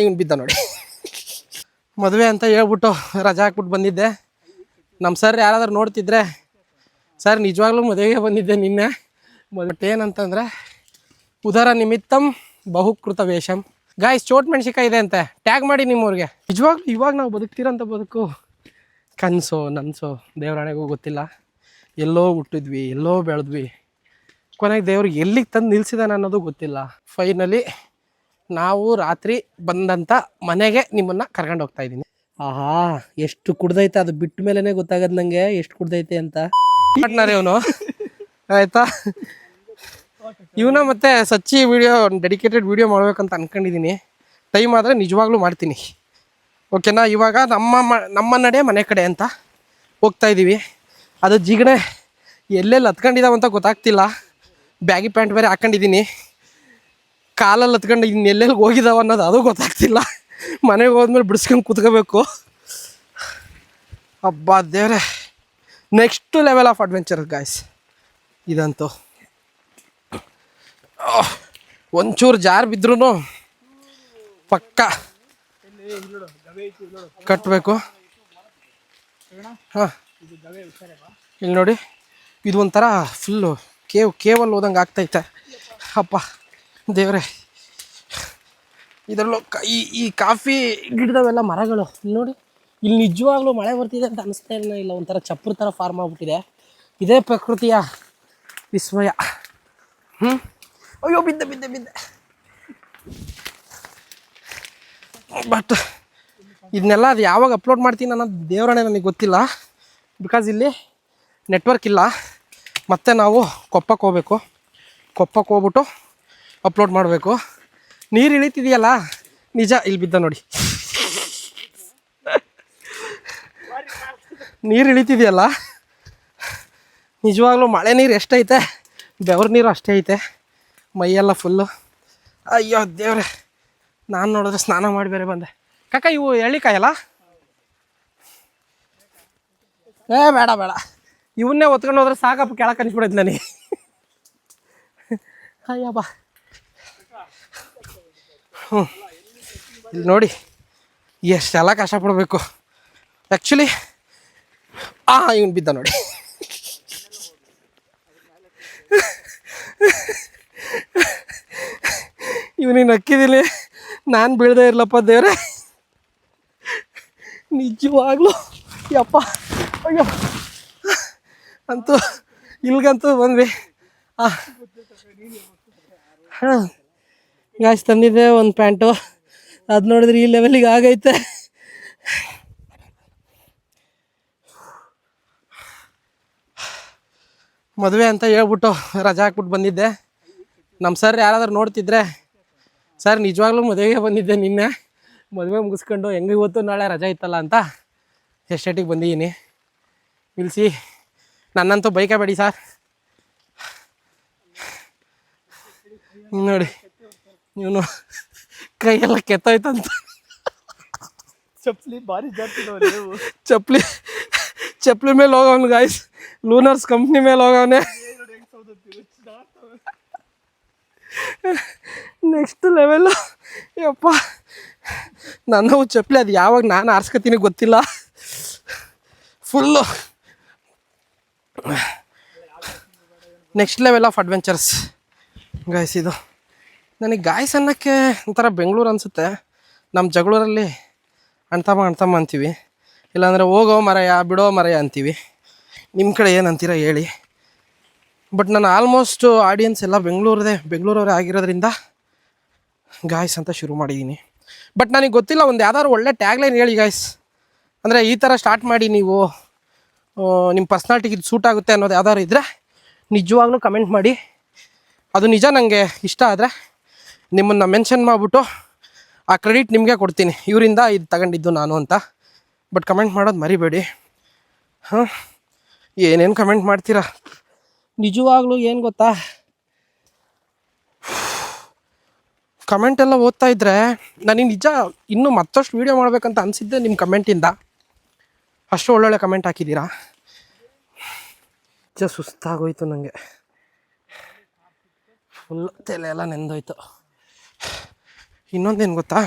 ಇವನು ಬಿದ್ದ ನೋಡಿ. ಮದುವೆ ಅಂತ ಹೇಳ್ಬಿಟ್ಟು ರಜಾ ಹಾಕ್ಬಿಟ್ಟು ಬಂದಿದ್ದೆ. ನಮ್ಮ ಸರ್ ಯಾರಾದ್ರೂ ನೋಡ್ತಿದ್ರೆ, ಸರ್ ನಿಜವಾಗ್ಲೂ ಮದುವೆಗೆ ಬಂದಿದ್ದೆ ನಿನ್ನೆ. ಬಟ್ ಏನಂತಂದರೆ ಉದರ ನಿಮಿತ್ತಂ ಬಹುಕೃತ ವೇಷಂ. ಗಾಯ್ಸ್ ಚೋಟ್ ಮೆಣಸಿಕಾಯಿ ಇದೆ ಅಂತೆ, ಟ್ಯಾಗ್ ಮಾಡಿ ನಿಮ್ಮವ್ರಿಗೆ. ನಿಜವಾಗ್ಲೂ ಇವಾಗ ನಾವು ಬದುಕ್ತಿರೋಂಥ ಬದುಕು ಕನಸೋ ನನಸೋ ದೇವರಾಣೆಗೂ ಗೊತ್ತಿಲ್ಲ. ಎಲ್ಲೋ ಹುಟ್ಟಿದ್ವಿ, ಎಲ್ಲೋ ಬೆಳೆದ್ವಿ, ಕೊನೆಗೆ ದೇವ್ರಿಗೆ ಎಲ್ಲಿಗೆ ತಂದು ನಿಲ್ಸಿದಾನೆ ಅನ್ನೋದು ಗೊತ್ತಿಲ್ಲ. ಫೈನಲಿ ನಾವು ರಾತ್ರಿ ಬಂದಂಥ ಮನೆಗೆ ನಿಮ್ಮನ್ನು ಕರ್ಕೊಂಡು ಹೋಗ್ತಾ ಇದ್ದೀನಿ. ಆಹಾ ಎಷ್ಟು ಕುಡ್ದೈತೆ, ಅದು ಬಿಟ್ಟ ಮೇಲೇ ಗೊತ್ತಾಗದು ನನಗೆ ಎಷ್ಟು ಕುಡ್ದೈತೆ ಅಂತ. ಇವನು ಆಯಿತಾ, ಇವನ ಮತ್ತೆ ಸಚ್ಚಿ ವಿಡಿಯೋ ಡೆಡಿಕೇಟೆಡ್ ವಿಡಿಯೋ ಮಾಡ್ಬೇಕಂತ ಅಂದ್ಕೊಂಡಿದ್ದೀನಿ. ಟೈಮ್ ಆದರೆ ನಿಜವಾಗ್ಲೂ ಮಾಡ್ತೀನಿ, ಓಕೆನಾ. ಇವಾಗ ನಮ್ಮ ನಡೆ ಮನೆ ಕಡೆ ಅಂತ ಹೋಗ್ತಾ ಇದ್ದೀವಿ. ಅದು ಜಿಗಣೆ ಎಲ್ಲೆಲ್ಲಿ ಹತ್ಕೊಂಡಿದ್ದಾವಂತ ಗೊತ್ತಾಗ್ತಿಲ್ಲ. ಬ್ಯಾಗಿ ಪ್ಯಾಂಟ್ ಬೇರೆ ಹಾಕ್ಕೊಂಡಿದ್ದೀನಿ, ಕಾಲಲ್ಲಿ ಹತ್ಕೊಂಡು ಇನ್ನೆಲ್ಲೆಲ್ಲಿ ಹೋಗಿದ್ದಾವ ಅನ್ನೋದು ಅದು ಗೊತ್ತಾಗ್ತಿಲ್ಲ. ಮನೆಗೆ ಹೋದ್ಮೇಲೆ ಬಿಡಿಸ್ಕೊಂಡು ಕೂತ್ಕೋಬೇಕು. ಹಬ್ಬ ದೇವ್ರೆ, next level of adventure guys ಇದಂತೂ. ಒಂಚೂರು ಜಾರು ಬಿದ್ರೂ ಪಕ್ಕ ಕಟ್ಟಬೇಕು. ಹಾಂ ಇಲ್ಲಿ ನೋಡಿ, ಇದು ಒಂಥರ ಫುಲ್ಲು ಕೇವಲ್ ಹೋದಂಗೆ ಆಗ್ತೈತೆ. ಅಪ್ಪ ದೇವ್ರೆ, ಇದರಲ್ಲೂ ಈ ಕಾಫಿ ಗಿಡದವೆಲ್ಲ ಮರಗಳು ಇಲ್ಲಿ ನೋಡಿ. ಇಲ್ಲಿ ನಿಜವಾಗ್ಲೂ ಮಳೆ ಬರ್ತಿದೆ ಅಂತ ಅನಿಸ್ತಾ ಇಲ್ಲ, ಒಂಥರ ಚಪ್ಪರ ಥರ ಫಾರ್ಮ್ ಆಗಿಬಿಟ್ಟಿದೆ. ಇದೇ ಪ್ರಕೃತಿಯ ವಿಸ್ಮಯ. ಅಯ್ಯೋ ಬಿದ್ದೆ. ಬಟ್ ಇದನ್ನೆಲ್ಲ ಅದು ಯಾವಾಗ ಅಪ್ಲೋಡ್ ಮಾಡ್ತೀನಿ ಅನ್ನೋದು ದೇವರಣೆ ನನಗೆ ಗೊತ್ತಿಲ್ಲ. ಬಿಕಾಸ್ ಇಲ್ಲಿ ನೆಟ್ವರ್ಕ್ ಇಲ್ಲ. ಮತ್ತು ನಾವು ಕೊಪ್ಪಕ್ಕೆ ಹೋಗ್ಬಿಟ್ಟು ಅಪ್ಲೋಡ್ ಮಾಡಬೇಕು. ನೀರು ಇಳಿತಿದೆಯಲ್ಲ ನಿಜ, ಇಲ್ಲಿ ಬಿದ್ದ ನೋಡಿ. ನೀರು ಇಳಿತಿದೆಯಲ್ಲ ನಿಜವಾಗ್ಲೂ ಮಳೆ ನೀರು ಎಷ್ಟೈತೆ, ಬೆವ್ರ ನೀರು ಅಷ್ಟೇ ಐತೆ. ಮೈಯೆಲ್ಲ ಫುಲ್ಲು. ಅಯ್ಯೋ ದೇವ್ರೆ, ನಾನು ನೋಡಿದ್ರೆ ಸ್ನಾನ ಮಾಡಿ ಬೇರೆ ಬಂದೆ. ಕಾಕ ಇವು ಎಳ್ಳಿಕಾಯಲ್ಲ? ಬೇಡ, ಇವನ್ನೇ ಒತ್ಕೊಂಡು ಹೋದ್ರೆ ಸಾಕಪ್ಪ, ಕೆಳಗೆ ಕನಿಸ್ಬಿಡೈತೆ ನನಗೆ. ಅಯ್ಯಬ್ಬ. ಇಲ್ಲಿ ನೋಡಿ ಎಷ್ಟೆಲ್ಲ ಕಷ್ಟಪಡಬೇಕು ಆ್ಯಕ್ಚುಲಿ. ಇವನು ಬಿದ್ದ ನೋಡಿ. ಇವನಿಗೆ ನಕ್ಕಿದ್ದೀನಿ, ನಾನು ಬೀಳದೇ ಇರಲಪ್ಪ ದೇವ್ರೆ. ನಿಜವಾಗ್ಲೂ ಯಪ್ಪ, ಅಯ್ಯೋ ಅಂತೂ ಇಲ್ಗಂತೂ ಬಂದ್ವಿ. ಹಾಂ ಗಾಯ್ಸ್, ತಂದಿದ್ದೆ ಒಂದು ಪ್ಯಾಂಟು, ಅದು ನೋಡಿದ್ರೆ ಈ ಲೆವೆಲಿಗೆ ಆಗೈತೆ. ಮದುವೆ ಅಂತ ಹೇಳ್ಬಿಟ್ಟು ರಜಾ ಹಾಕ್ಬಿಟ್ಟು ಬಂದಿದ್ದೆ. ನಮ್ಮ ಸರ್ ಯಾರಾದ್ರೂ ನೋಡ್ತಿದ್ರೆ, ಸರ್ ನಿಜವಾಗ್ಲೂ ಮದುವೆಗೆ ಬಂದಿದ್ದೆ ನಿನ್ನೆ. ಮದುವೆ ಮುಗಿಸ್ಕೊಂಡು ಹೆಂಗೆ ಇವತ್ತು ನಾಳೆ ರಜಾ ಇತ್ತಲ್ಲ ಅಂತ ಎಸ್ಟೇಟಿಗೆ ಬಂದಿದ್ದೀನಿ. ನಿಲ್ಲಿಸಿ, ನನ್ನಂತೂ ಬೈಕ ಬೇಡಿ ಸರ್. ನೋಡಿ ಇವನು ಕೈಯೆಲ್ಲ ಕೆತ್ತೋಯ್ತಂತ. ಚಪ್ಪಲಿ ಮೇಲೆ ಹೋಗವನು ಗಾಯ್ಸ್, ಲೂನರ್ಸ್ ಕಂಪ್ನಿ ಮೇಲೆ ಹೋಗವನೆ. ನೆಕ್ಸ್ಟ್ ಲೆವೆಲ್ಲು ಯಪ್ಪ. ನನ್ನ ಚಪ್ಪಲಿ ಅದು ಯಾವಾಗ ನಾನು ಆರಿಸ್ಕೊತೀನಿ ಗೊತ್ತಿಲ್ಲ. Full next level of adventures guys ಇದು. ನನಗೆ ಗಾಯ್ಸ್ ಅನ್ನೋಕ್ಕೆ ಒಂಥರ ಬೆಂಗಳೂರು ಅನಿಸುತ್ತೆ. ನಮ್ಮ ಜಗಳೂರಲ್ಲಿ ಅಣ್ತಮ್ಮ ಅಂತೀವಿ, ಇಲ್ಲಾಂದರೆ ಹೋಗೋ ಮರಯ ಬಿಡೋ ಮರಯ ಅಂತೀವಿ. ನಿಮ್ಮ ಕಡೆ ಏನು ಅಂತೀರ ಹೇಳಿ. ಬಟ್ ನಾನು ಆಲ್ಮೋಸ್ಟ್ ಆಡಿಯನ್ಸ್ ಎಲ್ಲ ಬೆಂಗಳೂರವರೇ ಆಗಿರೋದ್ರಿಂದ ಗಾಯ್ಸ್ ಅಂತ ಶುರು ಮಾಡಿದ್ದೀನಿ. ಬಟ್ ನನಗೆ ಗೊತ್ತಿಲ್ಲ, ಒಂದು ಯಾವ್ದಾದ್ರು ಒಳ್ಳೆ ಟ್ಯಾಗ್ಲೈನ್ ಹೇಳಿ ಗಾಯ್ಸ್. ಅಂದರೆ ಈ ಥರ ಸ್ಟಾರ್ಟ್ ಮಾಡಿ ನೀವು, ನಿಮ್ಮ ಪರ್ಸ್ನಾಲಿಟಿಗೆ ಇದು ಸೂಟ್ ಆಗುತ್ತೆ ಅನ್ನೋದು ಯಾವ್ದಾದ್ರು ಇದ್ದರೆ ನಿಜವಾಗ್ಲೂ ಕಮೆಂಟ್ ಮಾಡಿ. ಅದು ನಿಜ ನನಗೆ ಇಷ್ಟ ಆದರೆ ನಿಮ್ಮನ್ನು ಮೆನ್ಷನ್ ಮಾಡಿಬಿಟ್ಟು ಆ ಕ್ರೆಡಿಟ್ ನಿಮಗೆ ಕೊಡ್ತೀನಿ, ಇವರಿಂದ ಇದು ತಗೊಂಡಿದ್ದು ನಾನು ಅಂತ. ಬಟ್ ಕಮೆಂಟ್ ಮಾಡೋದು ಮರಿಬೇಡಿ. ಏನೇನು ಕಮೆಂಟ್ ಮಾಡ್ತೀರಾ ನಿಜವಾಗ್ಲೂ. ಏನು ಗೊತ್ತಾ, ಕಮೆಂಟೆಲ್ಲ ಓದ್ತಾ ಇದ್ದರೆ ನನಗೆ ನಿಜ ಇನ್ನೂ ಮತ್ತಷ್ಟು ವೀಡಿಯೋ ಮಾಡಬೇಕಂತ ಅನಿಸಿದ್ದೆ ನಿಮ್ಮ ಕಮೆಂಟಿಂದ. ಅಷ್ಟು ಒಳ್ಳೊಳ್ಳೆ ಕಮೆಂಟ್ ಹಾಕಿದ್ದೀರಾ. ನಿಜ ಸುಸ್ತಾಗೋಯ್ತು ನನಗೆ, ಫುಲ್ ತಲೆ ಎಲ್ಲ ನೆಂದೋಯ್ತು. ಇನ್ನೊಂದೇನು ಗೊತ್ತಾ,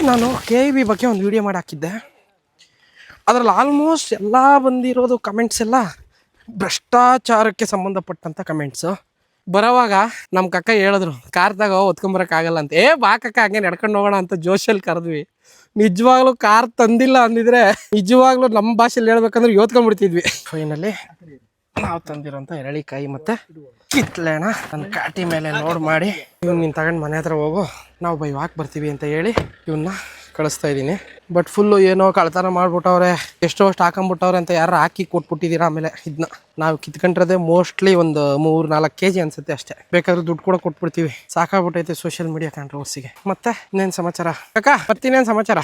ನಾನು KEB ಬಗ್ಗೆ ಒಂದು ವಿಡಿಯೋ ಮಾಡಿ ಹಾಕಿದ್ದೆ. ಅದರಲ್ಲಿ ಆಲ್ಮೋಸ್ಟ್ ಎಲ್ಲ ಬಂದಿರೋದು ಕಮೆಂಟ್ಸ್ ಎಲ್ಲ ಭ್ರಷ್ಟಾಚಾರಕ್ಕೆ ಸಂಬಂಧಪಟ್ಟಂಥ ಕಮೆಂಟ್ಸು. ಬರೋವಾಗ ನಮ್ಮ ಕಕ್ಕ ಹೇಳಿದ್ರು ಕಾರ್ ಹೊತ್ಕೊಂಬರಕ್ಕಾಗಲ್ಲ ಅಂತ. ಬಾ ಕಕ್ಕ ಹಂಗೆ ನಡ್ಕೊಂಡು ಹೋಗೋಣ ಅಂತ ಜೋಶಲ್ಲಿ ಕರೆದ್ವಿ. ನಿಜವಾಗ್ಲೂ ಕಾರ್ ತಂದಿಲ್ಲ ಅಂದಿದ್ರೆ ನಿಜವಾಗ್ಲೂ ನಮ್ಮ ಭಾಷೆಯಲ್ಲಿ ಹೇಳ್ಬೇಕಂದ್ರೆ ಯೋತ್ಕೊಂಡ್ಬಿಡ್ತಿದ್ವಿ. ಫೈನಲಿ ನಾವು ತಂದಿರೋಂಥ ಎರಳಿಕಾಯಿ ಮತ್ತು ಕಿತ್ಲೆಣ ನನ್ನ ಕಾಟಿ ಮೇಲೆ ಲೋಡ್ ಮಾಡಿ ಇವ್ನು ನೀನು ತಗೊಂಡು ಮನೆ ಹತ್ರ ಹೋಗು, ನಾವು ಬೈ ವಾಕ್ ಬರ್ತೀವಿ ಅಂತ ಹೇಳಿ ಇವನ್ನ ಕಳಿಸ್ತಾ ಇದ್ದೀನಿ. ಬಟ್ ಫುಲ್ಲು ಏನೋ ಕಳ್ತನ ಮಾಡ್ಬಿಟ್ಟವ್ರೆ, ಎಷ್ಟೋ ಅಷ್ಟು ಹಾಕೊಂಬಿಟ್ಟವ್ರೆ ಅಂತ ಯಾರು ಹಾಕಿ ಕೊಟ್ಬಿಟ್ಟಿದ್ದೀರಾ. ಆಮೇಲೆ ಇದನ್ನ ನಾವು ಕಿತ್ಕೊಂಡ್ರದೆ ಮೋಸ್ಟ್ಲಿ ಒಂದು 3-4 kg ಅನ್ಸುತ್ತೆ ಅಷ್ಟೇ. ಬೇಕಾದ್ರೂ ದುಡ್ಡು ಕೂಡ ಕೊಟ್ಬಿಡ್ತೀವಿ. ಸಾಕಾಗ್ಬಿಟ್ಟೈತೆ ಸೋಷಿಯಲ್ ಮೀಡಿಯಾ ಕಾಂಟ್ರವರ್ಸಿಗೆ. ಮತ್ತೆ ಇನ್ನೇನು ಸಮಾಚಾರ ಅಕ್ಕ? ಬರ್ತೀನೇನು ಸಮಾಚಾರ?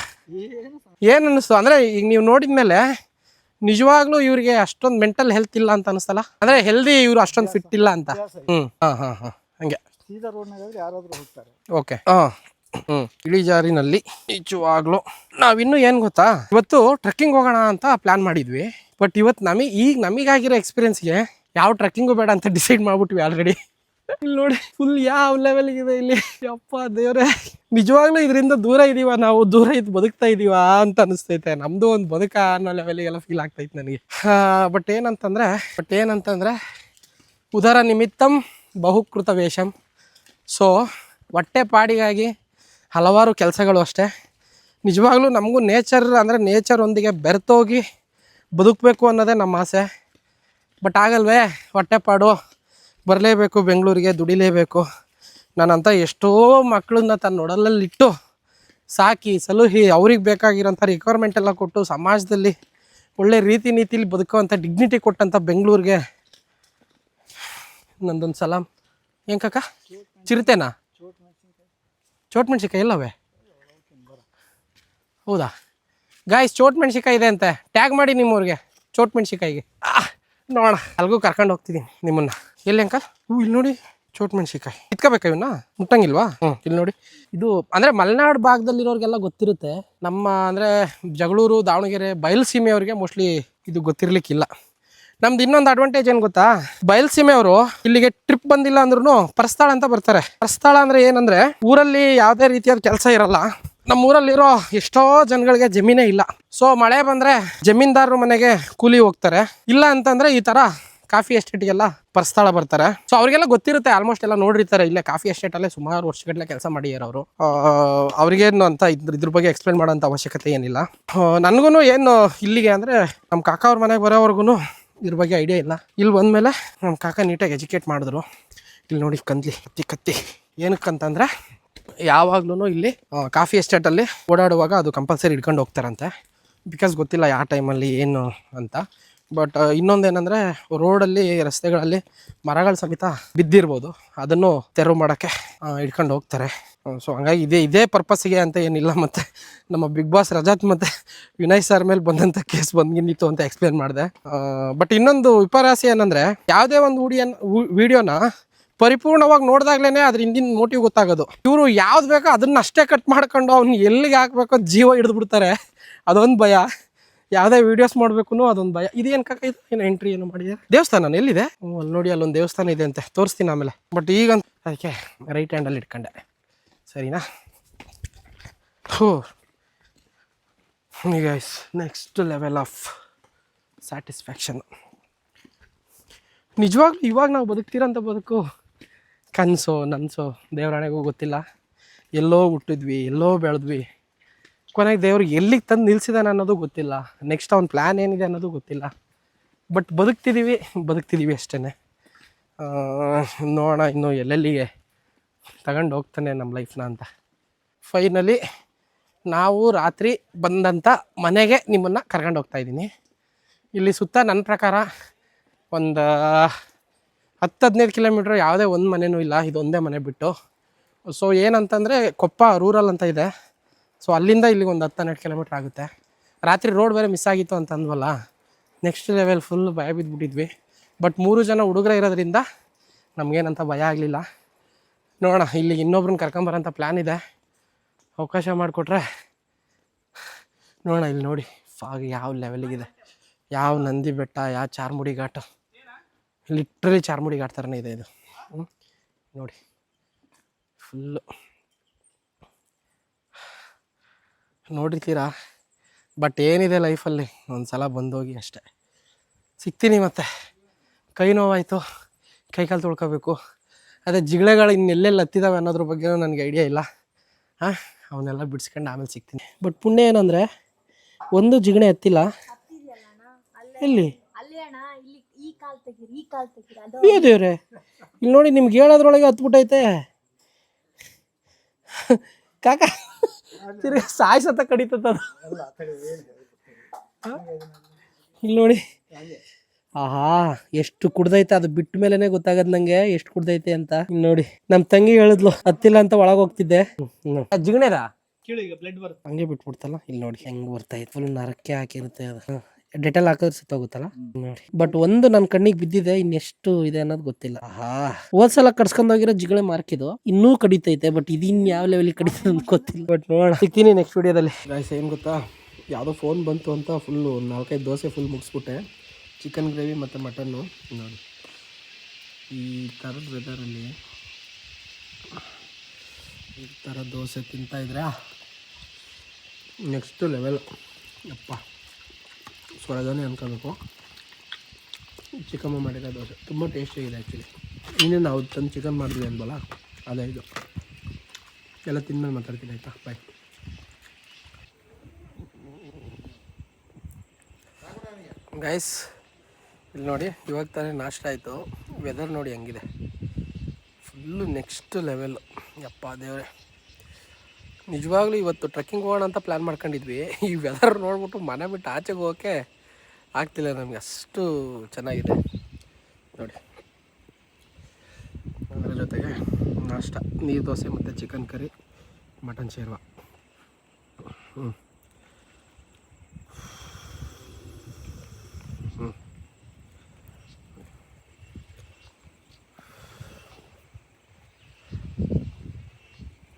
ಏನು ಅನ್ನಿಸ್ತು ಅಂದರೆ ಈಗ ನೀವು ನೋಡಿದ್ಮೇಲೆ ನಿಜವಾಗ್ಲೂ ಇವ್ರಿಗೆ ಅಷ್ಟೊಂದು ಮೆಂಟಲ್ ಹೆಲ್ತ್ ಇಲ್ಲ ಅಂತ ಅನಿಸ್ತಲ್ಲ? ಅಂದರೆ ಹೆಲ್ದಿ ಇವರು ಅಷ್ಟೊಂದು ಫಿಟ್ ಇಲ್ಲ ಅಂತ. ಹಾಂ ಹಂಗೆ ಓಕೆ. ಇಳಿಜಾರಿನಲ್ಲಿ ನಿಜವಾಗ್ಲೂ ನಾವಿನ್ನೂ ಏನು ಗೊತ್ತಾ, ಇವತ್ತು ಟ್ರೆಕ್ಕಿಂಗ್ ಹೋಗೋಣ ಅಂತ ಪ್ಲಾನ್ ಮಾಡಿದ್ವಿ. ಬಟ್ ಇವತ್ತು ನಮಗಾಗಿರೋ ಎಕ್ಸ್ಪೀರಿಯನ್ಸ್ಗೆ ಯಾವ ಟ್ರೆಕ್ಕಿಂಗು ಬೇಡ ಅಂತ ಡಿಸೈಡ್ ಮಾಡ್ಬಿಟ್ವಿ ಆಲ್ರೆಡಿ. ಇಲ್ಲಿ ನೋಡಿ ಫುಲ್ ಯಾವ ಲೆವೆಲ್ಗಿದೆ ಇಲ್ಲಿ. ಯಪ್ಪ ದೇವ್ರೆ, ನಿಜವಾಗ್ಲೂ ಇದರಿಂದ ದೂರ ಇದೀವ, ನಾವು ದೂರ ಇದ್ದು ಬದುಕ್ತಾ ಇದೀವ ಅಂತ ಅನಿಸ್ತೈತೆ. ನಮ್ಮದು ಒಂದು ಬದುಕ ಅನ್ನೋ ಲೆವೆಲಿಗೆಲ್ಲ ಫೀಲ್ ಆಗ್ತೈತೆ ನನಗೆ. ಬಟ್ ಏನಂತಂದರೆ ಉದರ ನಿಮಿತ್ತಂ ಬಹುಕೃತ ವೇಷಂ. ಸೊ ಹೊಟ್ಟೆ ಪಾಡಿಗಾಗಿ ಹಲವಾರು ಕೆಲಸಗಳು ಅಷ್ಟೇ. ನಿಜವಾಗ್ಲೂ ನಮಗೂ ನೇಚರೊಂದಿಗೆ ಬೆರೆತೋಗಿ ಬದುಕಬೇಕು ಅನ್ನೋದೇ ನಮ್ಮ ಆಸೆ. ಬಟ್ ಆಗಲ್ವೇ, ಹೊಟ್ಟೆಪಾಡು ಬರಲೇಬೇಕು, ಬೆಂಗಳೂರಿಗೆ ದುಡಿಲೇಬೇಕು. ನಾನಂತ ಎಷ್ಟೋ ಮಕ್ಕಳನ್ನ ತನ್ನ ಒಡಲಲ್ಲಿಟ್ಟು ಸಾಕಿ ಸಲುಹಿ ಅವ್ರಿಗೆ ಬೇಕಾಗಿರೋಂಥ ರಿಕ್ವೈರ್ಮೆಂಟ್ ಎಲ್ಲ ಕೊಟ್ಟು ಸಮಾಜದಲ್ಲಿ ಒಳ್ಳೆ ರೀತಿ ನೀತಿಲಿ ಬದುಕುವಂಥ ಡಿಗ್ನಿಟಿ ಕೊಟ್ಟಂಥ ಬೆಂಗಳೂರಿಗೆ ನಂದೊಂದು ಸಲಾಮ್. ಏನು ಕಾಕ? ಚಿರತೆನಾ? ಚೋಟ್ ಮೆಣ್ಸಿಕಾಯಿ ಇಲ್ಲವೇ? ಹೌದಾ ಗಾಯ್ಸ್, ಚೋಟ್ ಮೆಣ್ಸಿಕಾಯಿ ಇದೆ ಅಂತೆ. ಟ್ಯಾಗ್ ಮಾಡಿ ನಿಮ್ಮವ್ರಿಗೆ ಚೋಟ್ ಮೆಣ್ಸಿಕಾಯಿಗೆ. ನೋಡೋಣ, ಅಲ್ಗೂ ಕರ್ಕೊಂಡು ಹೋಗ್ತಿದ್ದೀನಿ ನಿಮ್ಮನ್ನ. ಎಲ್ಲಿ ಅಂಕಲ್? ಇಲ್ಲಿ ನೋಡಿ ಚೋಟ್ ಮೆಣ್ಸಿಕಾಯಿ. ಇಟ್ಕೋಬೇಕಾ ಇವನ್ನ? ಮುಟ್ಟಂಗಿಲ್ವಾ? ಇಲ್ಲಿ ನೋಡಿ. ಇದು ಅಂದರೆ ಮಲೆನಾಡು ಭಾಗದಲ್ಲಿರೋರಿಗೆಲ್ಲ ಗೊತ್ತಿರುತ್ತೆ. ನಮ್ಮ ಅಂದರೆ ಜಗಳೂರು, ದಾವಣಗೆರೆ, ಬಯಲುಸೀಮೆಯವ್ರಿಗೆ ಮೋಸ್ಟ್ಲಿ ಇದು ಗೊತ್ತಿರ್ಲಿಕ್ಕಿಲ್ಲ. ನಮ್ದು ಇನ್ನೊಂದು ಅಡ್ವಾಂಟೇಜ್ ಏನು ಗೊತ್ತಾ, ಬಯಲುಸೀಮೆಯವರು ಇಲ್ಲಿಗೆ ಟ್ರಿಪ್ ಬಂದಿಲ್ಲ ಅಂದ್ರೂ ಪರಸ್ಥಳ ಅಂತ ಬರ್ತಾರೆ. ಪರಸ್ಥಳ ಅಂದರೆ ಏನಂದರೆ ಊರಲ್ಲಿ ಯಾವುದೇ ರೀತಿಯಾದ ಕೆಲಸ ಇರಲ್ಲ. ನಮ್ಮ ಊರಲ್ಲಿರೋ ಎಷ್ಟೋ ಜನಗಳಿಗೆ ಜಮೀನೇ ಇಲ್ಲ. ಸೊ ಮಳೆ ಬಂದರೆ ಜಮೀನ್ದಾರರ ಮನೆಗೆ ಕೂಲಿ ಹೋಗ್ತಾರೆ. ಇಲ್ಲ ಅಂತಂದರೆ ಈ ಥರ ಕಾಫಿ ಎಸ್ಟೇಟ್ಗೆಲ್ಲ ಪರಸ್ಥಳ ಬರ್ತಾರೆ. ಸೊ ಅವ್ರಿಗೆಲ್ಲ ಗೊತ್ತಿರುತ್ತೆ, ಆಲ್ಮೋಸ್ಟ್ ಎಲ್ಲ ನೋಡಿರ್ತಾರೆ. ಇಲ್ಲೇ ಕಾಫಿ ಎಸ್ಟೇಟಲ್ಲೇ ಸುಮಾರು ವರ್ಷಗಟ್ಟಲೆ ಕೆಲಸ ಮಾಡಿದ್ದಾರೆ ಅವರು. ಅವ್ರಿಗೇನು ಅಂತ ಇದ್ರ ಬಗ್ಗೆ ಎಕ್ಸ್ಪ್ಲೇನ್ ಮಾಡೋಂಥ ಅವಶ್ಯಕತೆ ಏನಿಲ್ಲ. ನನಗೂ ಏನು ಇಲ್ಲಿಗೆ ಅಂದರೆ ನಮ್ಮ ಕಾಕ ಅವ್ರ ಮನೆಗೆ ಬರೋವರೆಗೂ ಇದ್ರ ಬಗ್ಗೆ ಐಡಿಯಾ ಇಲ್ಲ. ಇಲ್ಲಿ ಬಂದಮೇಲೆ ನಮ್ಮ ಕಾಕ ನೀಟಾಗಿ ಎಜುಕೇಟ್ ಮಾಡಿದ್ರು. ಇಲ್ಲಿ ನೋಡಿ ಕತ್ತಿ ಏನಕ್ಕಂತಂದರೆ ಯಾವಾಗ್ಲೂ ಇಲ್ಲಿ ಕಾಫಿ ಎಸ್ಟೇಟಲ್ಲಿ ಓಡಾಡುವಾಗ ಅದು ಕಂಪಲ್ಸರಿ ಹಿಡ್ಕೊಂಡು ಹೋಗ್ತಾರಂತೆ. ಬಿಕಾಸ್ ಗೊತ್ತಿಲ್ಲ ಯಾವ ಟೈಮಲ್ಲಿ ಏನು ಅಂತ. ಬಟ್ ಇನ್ನೊಂದೇನೆಂದರೆ ರೋಡಲ್ಲಿ, ರಸ್ತೆಗಳಲ್ಲಿ ಮರಗಳು ಸಮೇತ ಬಿದ್ದಿರ್ಬೋದು, ಅದನ್ನು ತೆರವು ಮಾಡೋಕ್ಕೆ ಹಿಡ್ಕೊಂಡು ಹೋಗ್ತಾರೆ. ಸೊ ಹಂಗಾಗಿ ಇದೇ ಪರ್ಪಸ್ಸಿಗೆ ಅಂತ ಏನಿಲ್ಲ. ಮತ್ತು ನಮ್ಮ ಬಿಗ್ ಬಾಸ್ ರಜತ್ ಮತ್ತು ವಿನಯ್ ಸರ್ ಮೇಲೆ ಬಂದಂಥ ಕೇಸ್ ಬಂದಿತ್ತು ಅಂತ ಎಕ್ಸ್ಪ್ಲೇನ್ ಮಾಡಿದೆ. ಬಟ್ ಇನ್ನೊಂದು ವಿಪರ್ಯಾಸ ಏನಂದರೆ, ಯಾವುದೇ ಒಂದು ವಿಡಿಯೋನ ಪರಿಪೂರ್ಣವಾಗಿ ನೋಡಿದಾಗ್ಲೇ ಅದ್ರ ಹಿಂದಿನ ಮೋಟಿವ್ ಗೊತ್ತಾಗೋದು. ಇವರು ಯಾವ್ದು ಬೇಕೋ ಅದನ್ನ ಅಷ್ಟೇ ಕಟ್ ಮಾಡ್ಕೊಂಡು ಅವ್ನು ಎಲ್ಲಿಗೆ ಹಾಕ್ಬೇಕೋ ಜೀವ ಹಿಡಿದು ಬಿಡ್ತಾರೆ. ಅದೊಂದು ಭಯ. ಯಾವುದೇ ವೀಡಿಯೋಸ್ ಮಾಡಬೇಕು ಅದೊಂದು ಭಯ. ಇದೇನು ಕಾಕ? ಇದು ಏನು ಎಂಟ್ರಿ ಏನು ಮಾಡಿದ್ದಾರೆ? ದೇವಸ್ಥಾನ ಎಲ್ಲಿದೆ? ಅಲ್ಲಿ ನೋಡಿ, ಅಲ್ಲೊಂದು ದೇವಸ್ಥಾನ ಇದೆ ಅಂತೆ, ತೋರಿಸ್ತೀನಿ ಆಮೇಲೆ. ಬಟ್ ಈಗ ಅದಕ್ಕೆ ರೈಟ್ ಹ್ಯಾಂಡಲ್ಲಿ ಇಟ್ಕೊಂಡೆ, ಸರಿನಾ? Guys, next level of satisfaction. ನಿಜವಾಗ್ಲೂ ಇವಾಗ ನಾವು ಬದುಕ್ತಿರೋಂಥ ಬದುಕು ಕನಸೋ ನನಸೋ ದೇವರಾಣೆಗೂ ಗೊತ್ತಿಲ್ಲ. ಎಲ್ಲೋ ಹುಟ್ಟಿದ್ವಿ, ಎಲ್ಲೋ ಬೆಳೆದ್ವಿ, ಕೊನೆಗೆ ದೇವ್ರಿಗೆ ಎಲ್ಲಿಗೆ ತಂದು ನಿಲ್ಸಿದಾನೆ ಅನ್ನೋದು ಗೊತ್ತಿಲ್ಲ. ನೆಕ್ಸ್ಟ್ ಅವ್ನ ಪ್ಲ್ಯಾನ್ ಏನಿದೆ ಅನ್ನೋದು ಗೊತ್ತಿಲ್ಲ. ಬಟ್ ಬದುಕ್ತಿದ್ದೀವಿ ಅಷ್ಟೇ. ನೋಡೋಣ ಇನ್ನೂ ಎಲ್ಲೆಲ್ಲಿಗೆ ತಗೊಂಡು ಹೋಗ್ತಾನೆ ನಮ್ಮ ಲೈಫ್ನ ಅಂತ. ಫೈನಲಿ ನಾವು ರಾತ್ರಿ ಬಂದಂಥ ಮನೆಗೆ ನಿಮ್ಮನ್ನು ಕರ್ಕೊಂಡು ಹೋಗ್ತಾಯಿದ್ದೀನಿ. ಇಲ್ಲಿ ಸುತ್ತ ನನ್ನ ಪ್ರಕಾರ ಒಂದು 10-15 ಕಿಲೋಮೀಟ್ರ್ ಯಾವುದೇ ಒಂದು ಮನೆಯೂ ಇಲ್ಲ. ಇದೊಂದೇ ಮನೆ ಬಿಟ್ಟು. ಸೊ ಏನಂತಂದರೆ ಕೊಪ್ಪ ರೂರಲ್ ಅಂತ ಇದೆ. ಸೊ ಅಲ್ಲಿಂದ ಇಲ್ಲಿಗೆ ಒಂದು 10-12 ಕಿಲೋಮೀಟ್ರ್ ಆಗುತ್ತೆ. ರಾತ್ರಿ ರೋಡ್ ಬೇರೆ ಮಿಸ್ ಆಗಿತ್ತು ಅಂತ ಅಂದ್ವಲ್ಲ, ನೆಕ್ಸ್ಟ್ ಲೆವೆಲ್ ಫುಲ್ ಭಯ ಬಿದ್ದುಬಿಟ್ಟಿದ್ವಿ. ಬಟ್ 3 ಜನ ಹುಡುಗರ ಇರೋದ್ರಿಂದ ನಮಗೇನಂತ ಭಯ ಆಗಲಿಲ್ಲ. ನೋಡೋಣ, ಇಲ್ಲಿಗೆ ಇನ್ನೊಬ್ರನ್ನ ಕರ್ಕೊಂಬರೋಂಥ ಪ್ಲ್ಯಾನ್ ಇದೆ. ಅವಕಾಶ ಮಾಡಿಕೊಟ್ರೆ ನೋಡೋಣ. ಇಲ್ಲಿ ನೋಡಿ ಫಾಗ್ ಯಾವ ಲೆವೆಲಿಗಿದೆ, ಯಾವ ನಂದಿ ಬೆಟ್ಟ, ಯಾವ ಚಾರ್ಮುಡಿ ಘಾಟ್. ಲಿಟ್ರಲಿ ಚಾರ್ಮುಡಿ ಘಾಟ್ ಥರನೇ ಇದೆ ಇದು. ನೋಡಿ ಫುಲ್ಲು ನೋಡಿರ್ತೀರಾ. ಬಟ್ ಏನಿದೆ ಲೈಫಲ್ಲಿ ಒಂದು ಸಲ ಬಂದೋಗಿ ಅಷ್ಟೆ. ಸಿಗ್ತೀನಿ ಮತ್ತೆ. ಕೈ ನೋವಾಯಿತು, ಕೈಕಾಲು ತೊಳ್ಕೊಬೇಕು. ಅದೇ ಜಿಗಳೆಗಳು ಇನ್ನೆಲ್ಲೆಲ್ಲಿ ಹತ್ತಿದಾವೆ ಅನ್ನೋದ್ರ ಬಗ್ಗೆ ನನಗೆ ಐಡಿಯಾ ಇಲ್ಲ. ಹಾಂ, ಅವನ್ನೆಲ್ಲ ಬಿಡಿಸ್ಕೊಂಡು ಆಮೇಲೆ ಸಿಗ್ತೀನಿ. ಬಟ್ ಪುಣ್ಯ ಏನಂದರೆ ಒಂದು ಜಿಗಣೆ ಹತ್ತಿಲ್ಲ. ಎಲ್ಲಿ ಅಯ್ಯೋ ದೇವ್ರೆ, ಇಲ್ಲಿ ನೋಡಿ ನಿಮ್ಗೆ ಹೇಳೋದ್ರೊಳಗೆ ಹತ್ಬಿಟ್ಟೈತೆ ಕಾಕ. ತಿರ್ಗಿ ಸಾಯ್ಸತ್ತ ಕಡಿತದ. ಇಲ್ಲಿ ನೋಡಿ, ಆಹಾ ಎಷ್ಟು ಕುಡ್ದೈತೆ. ಅದು ಬಿಟ್ಟ ಮೇಲೆನೆ ಗೊತ್ತಾಗದ್ ನಂಗೆ ಎಷ್ಟು ಕುಡ್ದೈತೆ ಅಂತ. ಇಲ್ಲಿ ನೋಡಿ, ನಮ್ ತಂಗಿ ಹೇಳಿದ್ಲು ಹತ್ತಿಲ್ಲ ಅಂತ ಒಳಗೆ ಹೋಗ್ತಿದ್ದೆ. ಜಿಗಣೆದ ಹಂಗೆ ಬಿಟ್ಬಿಡ್ತಲ್ಲ. ಇಲ್ಲಿ ನೋಡಿ ಹೆಂಗ್ ಬರ್ತೈತೆ, ಫುಲ್ ನರಕ್ಕೆ ಹಾಕಿರುತ್ತೆ ಅದು. ಡೆಟಲ್ ಹಾಕಿದ್ರೆ ಸಿತ್ತೋಗುತ್ತಲ್ಲ ನೋಡಿ. ಬಟ್ ಒಂದು ನನ್ನ ಕಣ್ಣಿಗೆ ಬಿದ್ದಿದೆ, ಇನ್ನೆಷ್ಟು ಇದೆ ಅನ್ನೋದು ಗೊತ್ತಿಲ್ಲ. ಹೋದ್ಸಲ ಕಡ್ಸ್ಕೊಂಡೋಗಿರೋ ಜಿಗಳೆ ಮಾರ್ಕಿದು ಇನ್ನೂ ಕಡಿತೈತೆ. ಬಟ್ ಇದಿನ್ ಯಾವ ಲೆವೆಲ್ ಕಡಿತದೆ ಅಂತ ಗೊತ್ತಿಲ್ಲ. ಬಟ್ ನೋಡೋಣ, ಸಿಗ್ತೀನಿ ನೆಕ್ಸ್ಟ್ ವಿಡಿಯೋದಲ್ಲಿ. ಗೈಸ್ ಏನು ಗೊತ್ತಾ, ಯಾವುದೋ ಫೋನ್ ಬಂತು ಅಂತ ಫುಲ್ಲು 4-5 ದೋಸೆ ಫುಲ್ ಮುಗಿಸ್ಬಿಟ್ಟೆ. ಚಿಕನ್ ಗ್ರೇವಿ ಮತ್ತು ಮಟನ್ನು. ನೋಡಿ ಈ ಥರದ ವೆದರಲ್ಲಿ ಈ ಥರ ದೋಸೆ ತಿಂತಾಯಿದ್ರೆ ನೆಕ್ಸ್ಟ್ ಲೆವೆಲ್. ಅಪ್ಪ ಸ್ವರ್ಗನೇ ಅನ್ಕೋಬೇಕು. ಚಿಕಮ್ಮ ಮಾಡಿರೋ ದೋಸೆ ತುಂಬ ಟೇಸ್ಟಿಯಾಗಿದೆ ಆ್ಯಕ್ಚುಲಿ. ಇನ್ನೇ ನಾವು ತಂದು ಚಿಕನ್ ಮಾಡಿದ್ವಿ ಅಂದ್ವಲ್ಲ, ಅದೇ ಇದು. ಎಲ್ಲ ತಿಂದ್ಮೇಲೆ ಮಾತಾಡ್ತೀನಿ ಆಯಿತಾ, ಬಾಯ್. ಗೈಸ್ ಇಲ್ಲಿ ನೋಡಿ, ಇವಾಗ ತಾನೇ ನಾಷ್ಟ ಆಯಿತು. ವೆದರ್ ನೋಡಿ ಹೆಂಗಿದೆ, ಫುಲ್ಲು ನೆಕ್ಸ್ಟ್ ಲೆವೆಲ್ಲು. ಯಪ್ಪ ದೇವ್ರೆ, ನಿಜವಾಗ್ಲೂ ಇವತ್ತು ಟ್ರೆಕ್ಕಿಂಗ್ ಹೋಗೋಣ ಅಂತ ಪ್ಲ್ಯಾನ್ ಮಾಡ್ಕೊಂಡಿದ್ವಿ. ಈ ವೆದರ್ ನೋಡ್ಬಿಟ್ಟು ಮನೆ ಬಿಟ್ಟು ಆಚೆಗೆ ಹೋಗೋಕ್ಕೆ ಆಗ್ತಿಲ್ಲ ನಮಗೆ, ಅಷ್ಟು ಚೆನ್ನಾಗಿದೆ ನೋಡಿ. ಅದರ ಜೊತೆಗೆ ನಾಷ್ಟ ನೀರು ದೋಸೆ ಮತ್ತು ಚಿಕನ್ ಕರಿ, ಮಟನ್ ಶೇರ್ವ.